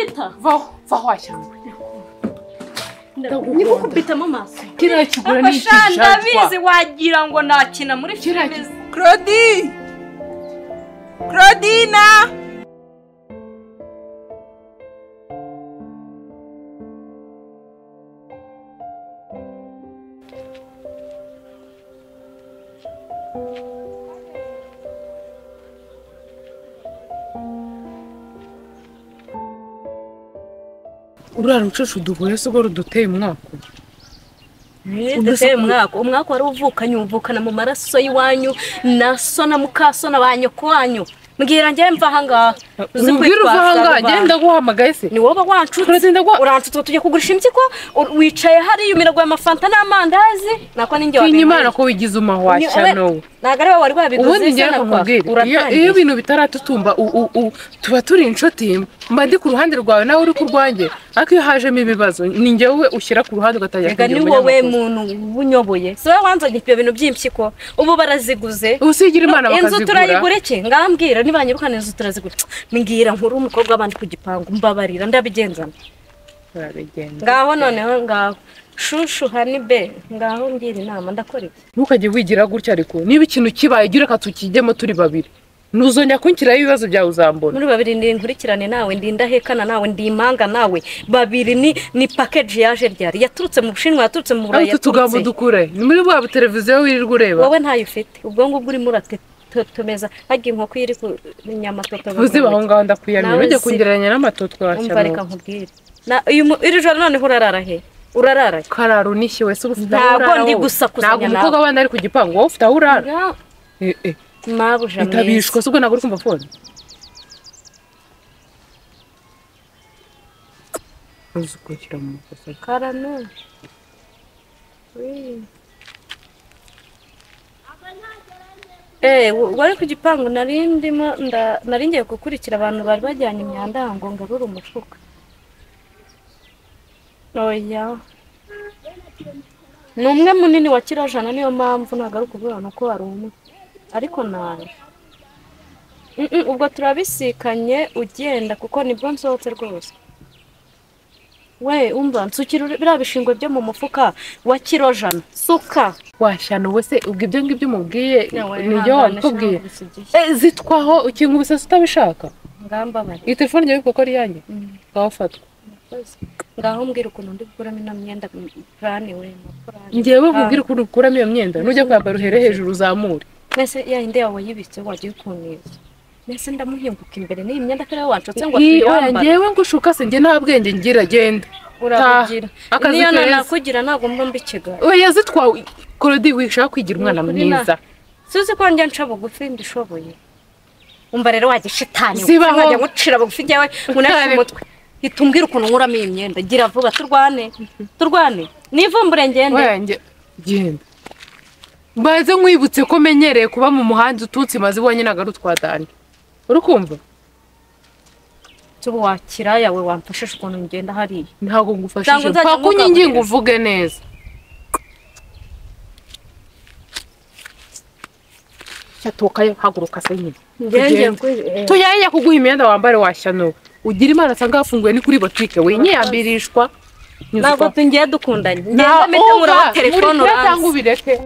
Ndagukubita. Va washyano. Ndagukubita mu maso. Kiriya kigura ni iki? Ndabizi wagira ngo nakina muri filime. Claudina. Urara ucusha uduhuye se ubwo ruduteye umwaka. Duteye umwaka wari uvukana mu maraso y'iwanyu na so na mukaso na banyoko wanyu. Mbwira ngiye mva hangaha. Ubwira uva hangaha genda guhamagaye se. Ni wowe wancutse. Urancutse tujye kugurisha impyiko wicaye hari yumira gwa amafanta n'amandazi nako ninjye wabimenye. Imana ko wigize umahwashyano. Naga rero wari babiguze. Ubundi ngiye kumubwira. Iyo ibintu bitaratutumba tuba turi inshuti. Mba ndi ku ruhande rwawe nawe uri ku rwanjye. Ariko iyo hajemo ibibazo ni njyewe ushyira ku ruhande ugatajya kugira ngo. Ni wowe muntu bunyoboye. So wanzanye ibyo bintu by'impyiko ubu baraziguze. Usigira Imana bakazigura. Inzu turayigureke ngambwira nibanyirukana inzu turazigura. Mbwira nkuru umukobwa abandi ku gipangu mbabarira ndabigenzana. Ngaho noneho ngaho shushu hanibe ngaho ngira inama ndakora iki. Ntukajye wigira gutya ariko niba ikintu kibaye gira katukijyemo turi babiri. Nuzongera kunkira ibibazo byawe uzambona. Muri babiri ndi nkurikirane nawe ndi ndahekana nawe ndi impanga nawe. Babiri ni package yaje ryari yaturutse mu Bushinwa yaturutse mu Burayi. Tugambo dukure. Ni muri bwa televiziyo wirirwa ureba. Wowe ntayo ufite. Ubwo ngubwo uri murate tumeza hagiye inkoko iri ku nyama toto. Uziba aho ngaho ndakuyamira ujye kungeranya n'amatotwa washyamo. Umva reka nkubwire. Na iri joro none urarara he? Urarara. Kararo nishe wese ufite ntabwo ndi gusakuza. Ntabwo umukobwa abandi ari ku gipangu wowe ufite aho urara. Mabuja mwiza. Itabishwa subwo naguri kumva phone. Uzukukira mu kosa. Karano. Wari ku gipangu narindimo naringiye gukurikira abantu bari bajyanye imyanda ngo ngarure umufuka. Oya. Numwe munini wa kirajana niyo mpamvu nagaruka ubwana uko ari umwe. Ariko nawe ubwo turabisikanye ugenda kuko nibwo nsohotse rwose. We umva nsukira birabishingwe byo mu mufuka wa kirojana suka washyano wese ubwo ibyo ngibyo umubwiye niyo wakubwiye zitwaho ukingubisa utabishaka ngamba bari iyi telefone yawe kuko ari yanjye ngafatwa ngaho mbwira ukuntu ndi gukuramo ino myenda plan we ngewe mbwira ukuntu ukuramo iyo myenda nujya kwambara uhere hejuru uzamure nese ya inde yawe yibitse wagiye kuneza nese ndamuhinguka imbere ni imyenda kare wancotse ngo tuyambara ngewe ngushuka se nge nta bwenge ngira genda urabugira niyo nakugira ntago mba mbikega oya zitwawe Claudie wishaka kwigira umwana mwiza suzi ko njya nca bugufi ndishoboye umva rero wagishitani nkajya ngucira bugufi ryawe munashye umutwe itumbwira ukuntu nkuramo imyenda gira vuba turwane nivumbure ngende genda baze nkwibutse ko menyereye kuba mu muhanda ututse maze ubonye nagaru twadani urukumva tubu wakira yawe wamfashije ukuntu ngenda hari ntago ngufashije pakunyinginga uvuge neza cyatokaye haguruka se nyine tuyaye kuguha imyenda wambare washyano ugira Imana sanga hafunguye ni kuri boutique wenyiyambirishwa ntabwo tungiye dukundanye ngenda mete muri telefone cyangwa ubireke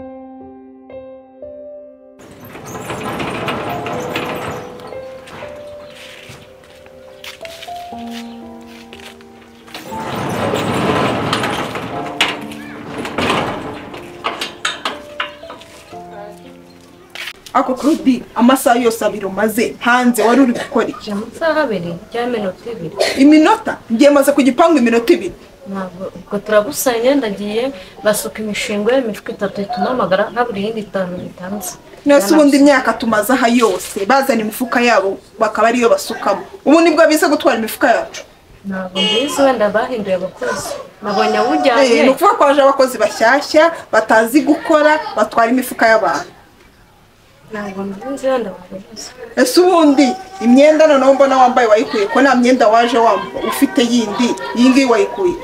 ako Claudie amasaha yose abiro maze hanze wari uri gukora iki amasaha abiri cyangwa iminota 2 iminota ngiye maze ku gipangu iminota 2 ntabwo uko turabusanye ndagiye basuka imishingo y'imifuka 3 itumamagara haburi yindi 5 bitanze nese ubundi imyaka tumaze aha yose bazana imifuka yabo bakaba ariyo basukamo ubu nibwo bize gutwara imifuka yacu ntabwo mbizi wenda bahinduye abakozi nabonye ujyanye ni ukuvuga ko baje abakozi bashyashya batazi gukora batwara imifuka y'abantu ntabwo mbizi wenda babizi ese ubundi imyenda noneho mbona wambaye wayikuye ko nta myenda waje wambaye ufite yindi iyi ngiyi wayikuye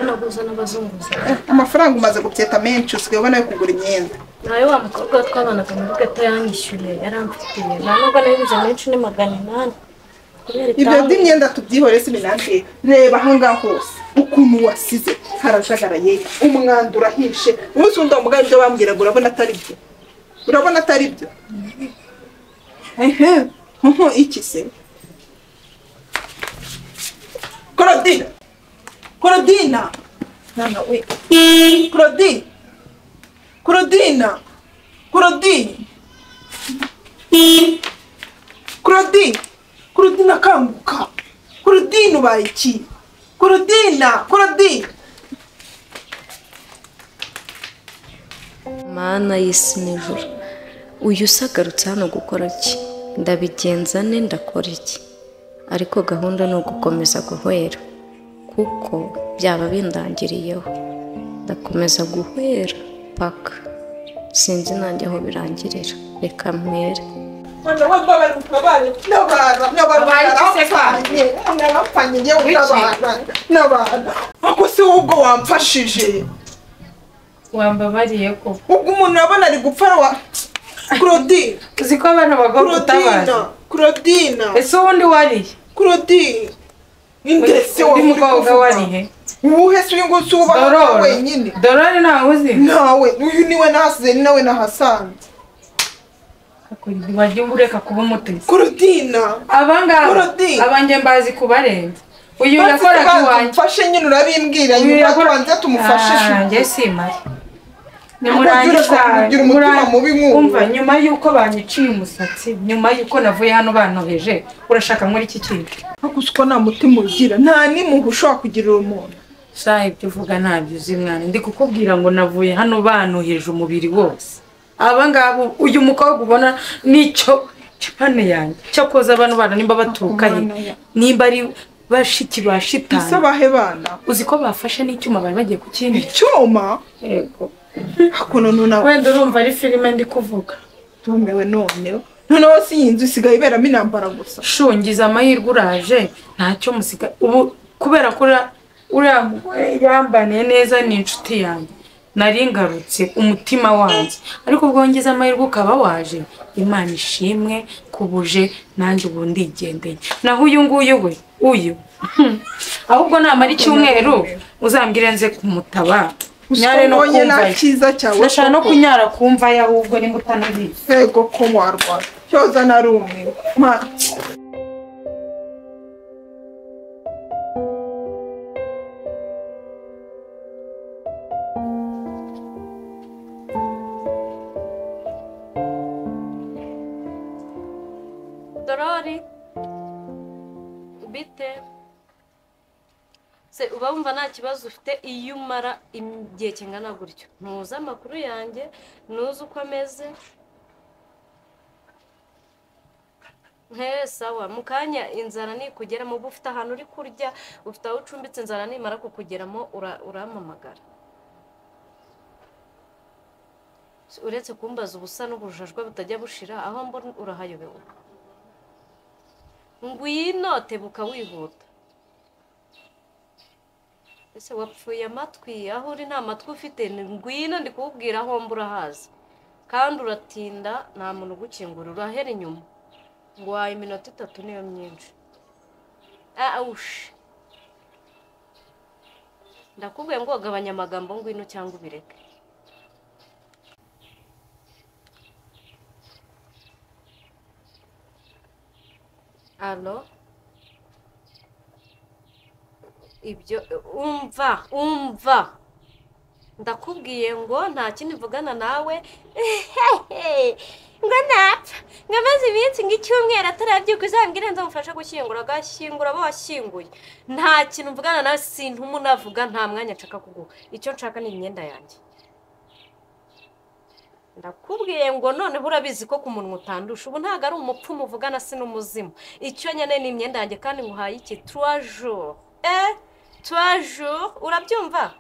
naguza n'abazunguza amafaranga umaze gubyeta menshi usigaye ubona yo kugura imyenda nayo wa mukobwa twabanaga muri gato yanyishyuye yaramfitiye ntabwo nabibuze menshi ni 800 ibyo by'imyenda tubyihore siminante reba ahangaha hose ukuntu wasize harajagaraye umwanda urahishe umunsi wundi wamugaye ibyo bambwiraga urabona atari byo iki se Claudina nana we Claudina kanguka Claudina ubaye iki Claudina mana y'isi n'ijuru uyu usagarutse hano gukora iki ndabigenza ne ndakora iki ariko gahunda ni ugukomeza guhwera kuko byaba bindangiriyeho ndakomeza guhwera paka sinzi nanjye aho birangirira reka mpere ako se ubwo wamfashije wambabariye ko ubwo umuntu abona ari gupfa wa Claudine uzi ko abantu bagomba gutabaza Claudine ese ubundi wariye Claudine indese undi mukobwa warihe ubuhe se uyu nguyu uba wenyine Dorari nawe uzi nawe uyu niwe nasize ni nawe nahasanze wajya ureka kuba umutesi Claudine abangaba abanjye mbazi kubarenza uyu yakoraga iwanjye mfashe nyine urabimbwira nyuma tubanze tumufashe njye simari umva nyuma y'uko banyiciye umusatsi nyuma y'uko navuye hano bantobeje urashaka muri iki kintu akusko nta mutima ugira nta n'impuhwe ushobora kugirira umuntu sha ibyo uvuga ntabyo uzi mwana ndi kukubwira ngo navuye hano bantoheje umubiri wose abangaba uyu mukobwa ubona nicyo cyane yanjye cyo koza abantu bana nimba baturukaye nimba ari bashiki bashitana isabahe bana uzi ko bafashe n'icyuma bari bagiye kukindi icyuma yego hakuno nuna wenda urumva ari filime ndi kuvuga tumewe noneho si yinzu isigaye iberamo intambara gusa shungiza amahirwe uraje ntacyo musiga ubu kubera ko uriya yambaniye neza ni inshuti yanjye nari ngarutse umutima wanjye ariko bwongeza amahirwe ukaba waje Imana ishimwe kubuje nanjye ubu ndigendeye naho uyu nguyu we uyu ahubwo namara icyumweru uzambwire nze kumutaba nyare no kumva cyiza cyawe ndashaka no kunyara kumva ya ahubwo ni mutanabizi yego ko warwa cyoza narumwe Dorari bite se uba wumva nta kibazo ufite iyo umara igihe kingana gutyo ntuzi amakuru yanjye ntuzi uko ameze sawa mu kanya inzara nikugeramo uba ufite ahantu uri kurya ufite aho ucumbitse inzara nimara kukugeramo urampamagara uretse kumbaza ubusa n'ubujajwa butajya bushira aho mbona urahayobewe ngwino tebuka wihuta ese wapfuye amatwi aho uri nta matwi ufite ngwino ndi kuwubwira aho mbura hazi kandi uratinda nta muntu ugukingura urahera inyuma ngo waye iminota 3 niyo myinshi ndakubwiye ngo gabanya amagambo ngwino cyangwa ubireke Alo ibyo umva ndakubwiye ngo nta kindi mvugana nawe ngo napfa ngamaze iminsi ng'icyumweru atarabyuka uzambwire nzamufasha gushyingura agashyingura abo washyinguye nta kintu mvugana nawe sintumu navuga nta mwanya nshaka kuguha icyo nshaka ni imyenda yanjye ndakubwiye ngo noneho urabizi ko ku munwa utandusha ubu ntabwo ari umupfu muvugana si n'umuzimu icyo nyine ni imyenda yanjye kandi nguhaye iki 3 jours 3 jours urabyumva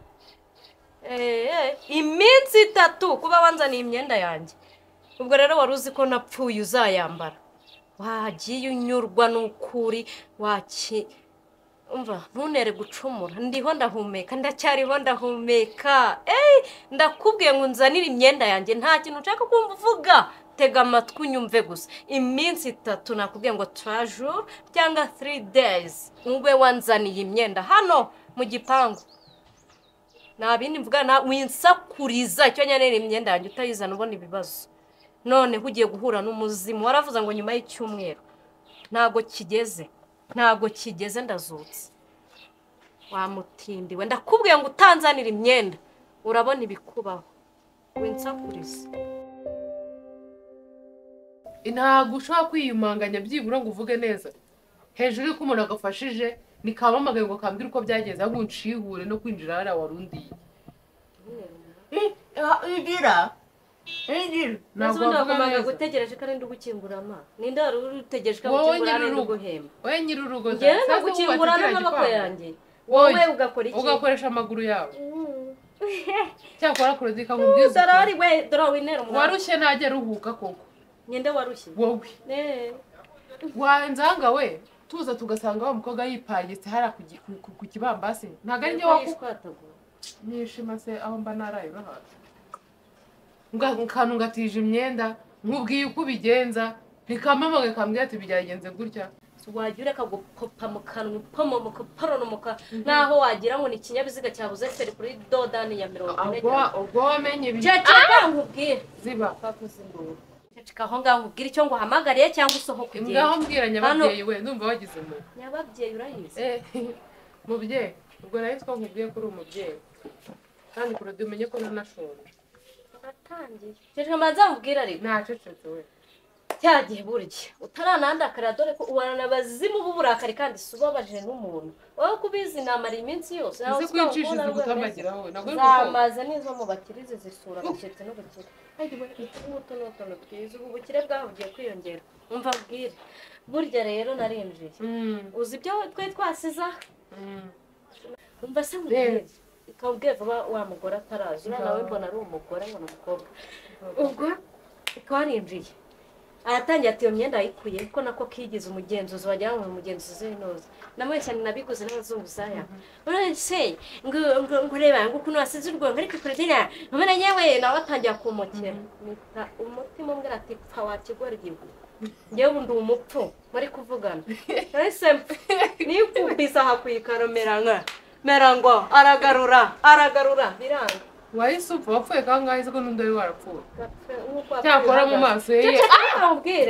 iminsi 3 kuba wanzaniye imyenda yanjye ubwo rero wari uzi ko napfuye uzayambara wagiye unyurwa n'ukuri umva ntunere gucumura ndiho ndahumeka ndacyariho ndahumeka ndakubwiye ngo nzanire imyenda yanjye nta kintu nshaka kumva uvuga tega amatwi unyumve gusa iminsi 3 nakubwiye ngo 3 jours cyangwa 3 days ube wanzaniye imyenda hano mu gipangu nabindi mvugana winsakuriza icyo nyanene imyenda yanjye utayizana ubona ibibazo none ugiye guhura n'umuzimu waravuze ngo nyuma y'icyumweru ntago kigeze ndazutse wamutindiwe ndakubwiye ngo utanzanira imyenda urabona ibikubaho winsakuriza ntabwo ushobora kwiyumanganya byibura ngo uvuge neza hejuru y'uko umuntu agafashije nikamamagaye ngo kambwire uko byagenze ahubwo unshihure no kwinjira hariya warundiye ntabwo wavuga neza gutegereje ko ari ndi gukingura ninde wari utegereje ko gukingura ari guhemba wowe nyir'urugo njyewe gukingura n'amaboko yanjye wowe ugakora iki ugakoresha amaguru yawe cyakora kurodika nkubwiza dorari we dora winera umuntu warushye ntajya aruhuka koko nyende warushye wowe wanzanga we tuza tugasanga wa mukobwa yipagitse hara ku kibambasi ntago ari njye wakwatagura nishima se aho mba naraye bahaza kantu ngatije imyenda nkubwiye uko ubigenza nikamamagaye kambwira ati byagenze gutya wagira ureka gupopa mu kanwa upomomoka uporonomoka naho wagira ngo ni ikinyabiziga cyabuze feri kuri dodani ya 40 ubwo wamenye ceceka nkubwire ziba kakuzindura ceceka aho ngaho nkubwire icyo ngo uhamagariye cyangwa usohoka ugenda ngaho mbwira nyababyeyi we ndumva wagize mu nyababyeyi urayizi mubyeyi ubwo nayo twakubwiye ko uri umubyeyi kandi kurode umenye ko nanashonje uratangiye ceceka manza nkubwire ariko ntacecetse we cyagiye burya utaranandakara dore ko uwarana bazimu b'uburakari kandi subabaje n'umuntu wowe kubizi namara iminsi yose nawe kwicishije gutamagira wowe nagwe zamaze nizo mu bakirize zisura bacetse no gukira utuntu twiza ubu bukire bwahugiye kwiyongera umva bwire burya rero narinjiye uzi ibyo twe twasiza umva se ngubwire ikabwiye vuba wa mugore ataraza ura nawe mbona ari umugore ngo n'umukobwa ubwo twarinjiye aratangiye ati iyo myenda ayikuye ko nako kigize umugenzuzi wagira ngo umugenzuzi z'inoze namwe cyane nabiguze n'abazunguzaya uretse ngo reba ngo kuno wasize urwongo ariko kuredina none yewe nawe atangiye kumukera nita umutima umbwira ati pfa wakigora igihugu ngewe ubu ndi umupfu bari kuvugana ese nikubisa hakuyikaromera merango aragarura biranga wahise upfa wapfuye kangahe ko n'undi wari warapfuye cyakora mu maso ye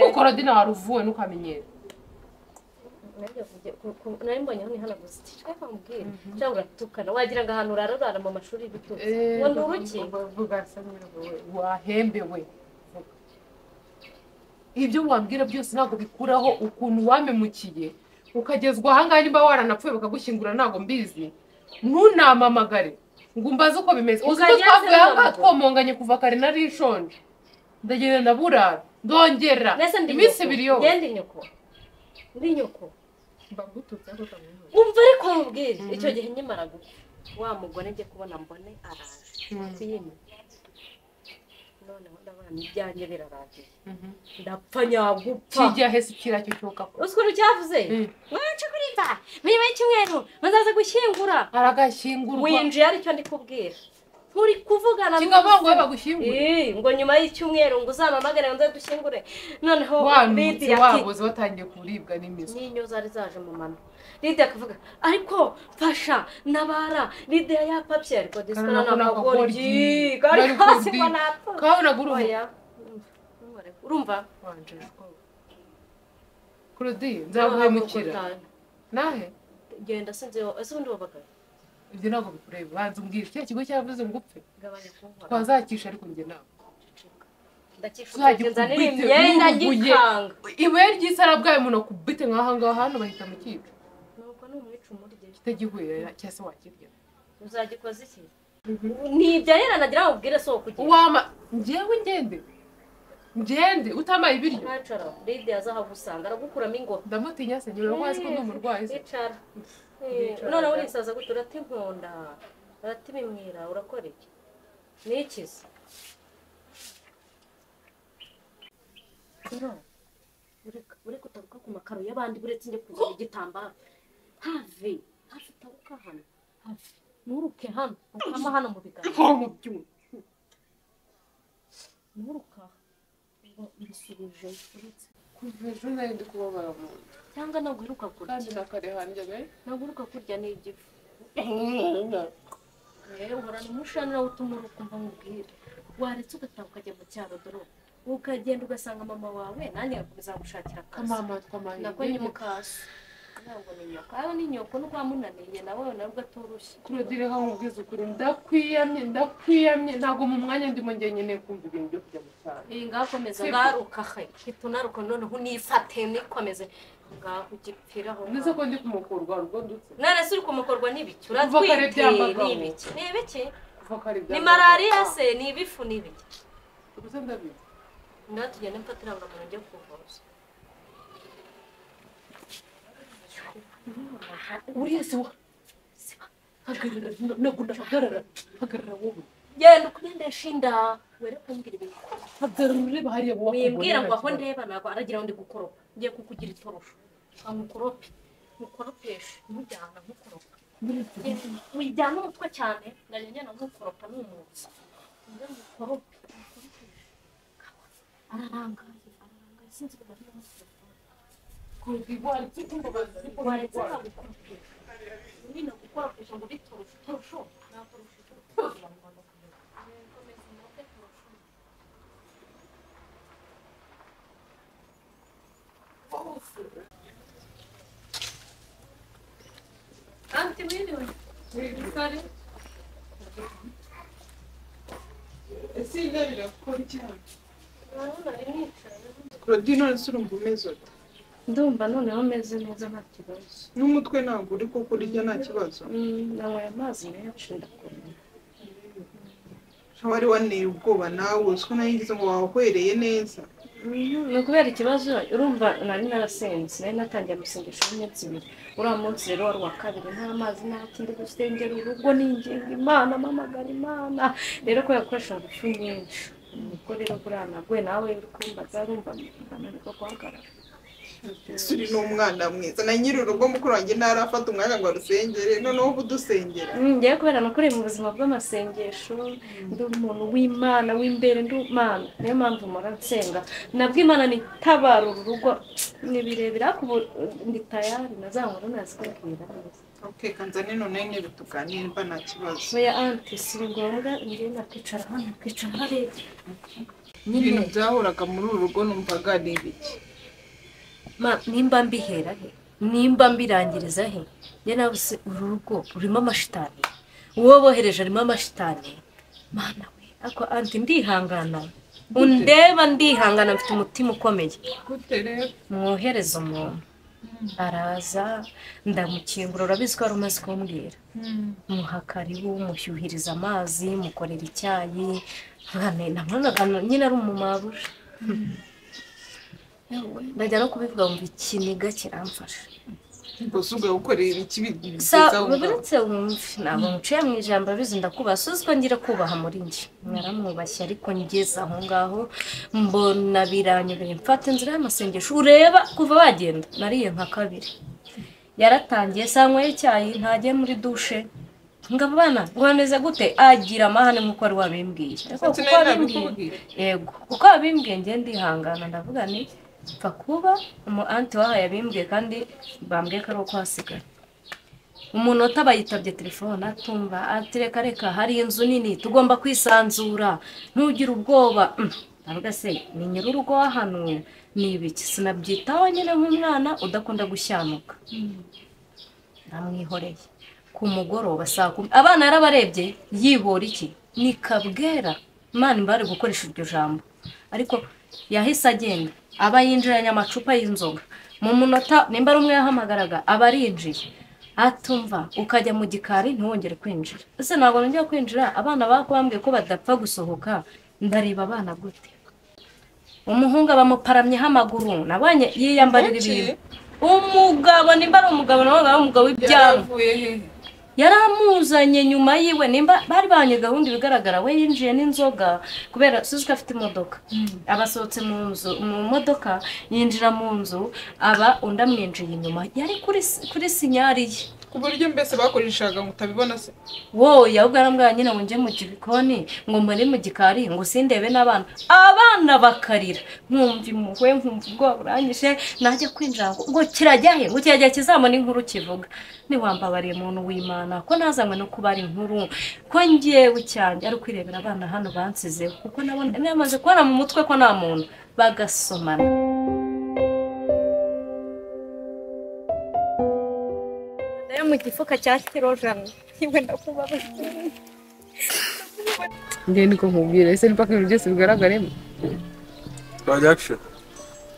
ukora dina waruvuwe nukamenyera nari mbonye hano hanaguze cyangwa mbwira cyangwa uratukana wagira ngo ahantu urarara mu mashuri bitutse ngo nduruki vuga samira wowe wahembewe ibyo wambwira byose ntabwo bikuraho ukuntu wamemukiye ukagezwa ahangaha nimba waranapfuye bakagushyingura ntabwo mbizi ntunamamagare ngo umbaze uko bimeze uzi ko twavuye ahangaha twomonganye kuva kare nari nshonje ndagenda ndaburara ndongera iminsi 2 yose ndi nyoko mbagututse ako kamwe umva ariko mubwire icyo gihe nyimara gupfa wa mugore ngiye kubona mbone araje kuyime noneho ndabona n'ibyanjye biraragiye ndapfa nyagupfa kijya hese kiracyo cyoka ko uskuru cyavuze mwaje kuriva bibaye icyumweru bazaza gushyingura aragashyingurwa winjiye aricyo ndi kubwira nturi kuvugana kingabango bagushyingura ngo nyuma y'icyumweru ngo uzamamagare ngo dushyingure noneho Lydia wabuze watangiye kuribwa n'imizo n'inyo zari zaje mu mano Lydia akavuga ariko fasha nabara Lydia yapapye ariko diskana nakagoryi gari hasi manapfa kabona guruya urumva wanje ko kurudi nzaguhemukira nahe genda sinze ese undi wabagaye ibyo ntabwo bikureba banza umbwire cya kigo cyavuze ngo upfe gabanya kunkora twazakisha ariko njye nawe ndakishuza n'imyenda ngikanga ibuye ry'isara bwayo umuntu akubite nk'aha ngaha hano bahita mu kico nuko ni umwica umurye kitagihuye cyase wakirya uzagikoza iki nibyo rero nagira ngo ubwire so kugira wama njyewe ngende utamaye ibiryo ntacara Lydia azahagusanga aragukuramo ingoma ndamutinya se nyuma ko hasi ko ndi umurwayi se icara none urisaza gute urata inkonda urata imimwira urakora iki nikiza ureka utabuka ku makaro y'abandi buretse njye kuzana igitambaro hafi utabuka hano hafi nuruke hano ukama hano mu biganza mu byuma nuruka mbisubije uretse kuva ejo nari ndi kubabara mu nda cyangwa naguheruka kurya kandi nakare hanjye be naguheruka kurya ni igifu uhorana umushanira utuma ukumva nkubwira waretse ugataha ukajya mu cyaro dore ukagenda ugasanga mama wawe nanjye yakomeza gushakira akazi mama twamaye nako ni mukaso ntabwo ni nyoko aba ni nyoko no kwamunaniye nawe nabwo atoroshye Claudine ha nkubwiza ukuri ndakwiyamye ntabwo mu mwanya ndimo ngiye nyene kumva ibintu byo kujya mu cyaro iyi ngakomeza ngaruka he itunaruka noneho nifate nikomeze ngaho ugipfiraho nese ko ndi kumukorwa rugo ndutse none se uri kumukorwa n'ibiki uratwite n'ibiki n'ibiki kuva kare ni malariya se ni ibifu n'ibiki gusa ndabizi ndatugenda mfatira abantu njye kuvuza uriya se wa hagarara nagunda hagarara wowe genda ukundesha inda werekana ibintu hagarara ureba hariya wowe wimbwira ngo aho ndeba ntabwo aragira ngo ndi gukoropa ngiye kukugira itorosho amukorope mukoropeshe mujyana mukoropa wijyana umutwe cyane nari njyana mukoropa n'umutsi njye mukorope ararangaye sinzi ko bari waretse nkagukoropesha nyine gukoropesha ngo bitoroshe torosho nakoroshe torosho Anti mwiriwe kare ese ibi birakora cyane nari nicaye Claudine none urumva umeze ute ndumva noneho meze neza nta kibazo n'umutwe ntabwo uri ko kurya nta kibazo nanyweye amazi menshi ndakomeye wari waneye ubwoba nawe uziko nayigize ngo wahwereye neza ni ukubera ikibazo urumva nari narasenze nari natangiye amasengesho y'iminsi ibiri uriya munsi rero wari uwa kabiri nta mazi nta kindi gusengera urugo ninginga imana mpamagara imana rero ko yakoresha ingufu nyinshi niko rero buriya nagwe nawe uri kumbaza urumva ndananirwa guhagarara uri n'umwana mwiza na nyiri urugo mukuru wanjye ntarafata umwanya ngo arusengere noneho ubu udusengera ngiye kubera nakore mu buzima bw'amasengesho ndi umuntu w'imana w'imbere ndi imana niyo mpamvu mpora nsenga nabwo imana nitabara uru rugo ni birebire ariko ubu ndi tayari nazamura nazikubwira neza okay kanzane none nyine tuganire mba nta kibazo oya anti si ngombwa ngiye nakwicara hano kwicara hariya ibintu byahoraga muri uru rugo numvaga ni ibiki nimba mbihera he nimba mbirangiriza he njye nawe se uru rugo rurimo amashitani uwo bohereje arimo amashitani mana we ako anti ndihangana undeba ndihangana mfite umutima ukomeye gute rero mwohereza umuntu araza ndamukingura urabizi ko wari umaze kumbwira muha karibu mushyuhiriza amazi mukorera icyayi nabonaga nyine ari umumabuje ndajya no kubivuga ngo ikiniga kiramfasha gusa ubwo gukorera ikibi uretse wumve ntabwo muciye mu ijambo abizi ndakubaha suzi ko ngira kubaha muri njye mwaramwubashye ariko ngeze aho ngaho mbona biranyobeye mfata inzira y'amasengesho ureba kuva wagenda nariye nka kabiri yaratangiye sanyweye icyayi ntagiye muri dushe ngabo bana guhameze gute agira amahane nk'uko wari wabimbwiye yego kuko wabimbwiye njye ndihangana ndavuga ni pfa kuba umu anti wahaye abimbwiye kandi bambwiye ko ari uko hasigaye umunota bayitabye telefone atumva ati reka hari inzu nini tugomba kwisanzura ntugire ubwoba ndavuga se ni nyir'urugo wahanuye ni ibiki sinabyitaho nyine nk'umwana udakunda gushyanuka namwihoreye ku mugoroba saa kumi abana yarabarebye yibora iki ni kabwera imana imbare gukoresha iryo jambo ariko yahise agenda aba yinjiranye amacupa y'inzoga mu munota nimba ari umwe yahamagaraga aba arinjiye atumva ukajya mu gikari ntiwongere kwinjira ese ntabwo nongera kwinjira abana bakubambwiye ko badapfa gusohoka ndareba abana gute umuhungu bamuparamyeho amaguru nabonye yiyambarira ibintu umugabo nimba ari umugabo nawe ari umugabo w'ibyaro yaramuzanye nyuma yiwe nimba bari banye gahunda ibigaragara we yinjiye n'inzoga kubera suzi ko afite imodoka abasohotse mu nzu mu modoka yinjira mu nzu aba undi amwinjiye inyuma yari kuri sinyari ye ku buryo mbese bakoreshaga ngo utabibona se wowe ahubwo arambwira nyine ngo njye mu gikoni ngo muri mu gikari ngo sindebe n'abana abana bakarira nkumva impuhwe nkumva ubwoba buranyishe najya kwinjira ngo kirajya he ngo kirajya kizamona inkuru kivuga niwambabariye umuntu w'Imana ko nazanywe no kubara inkuru ko ngewe cyanjye ari kwirebera abana hano bansizeho kuko nabona namaze kubona mu mutwe ko nta muntu bagasomana mu gifuka cya kirojana niba ndakubabaza njye niko nkubwira ese mpaka ibintu byose bigaragaremo twajya action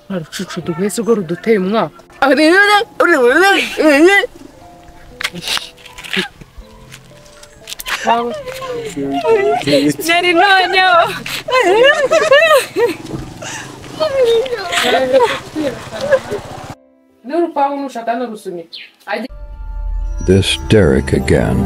harucucu duhese urwo ruduteye umwaka nari noneho n'urupangu nushaka no gusunika This Derek again.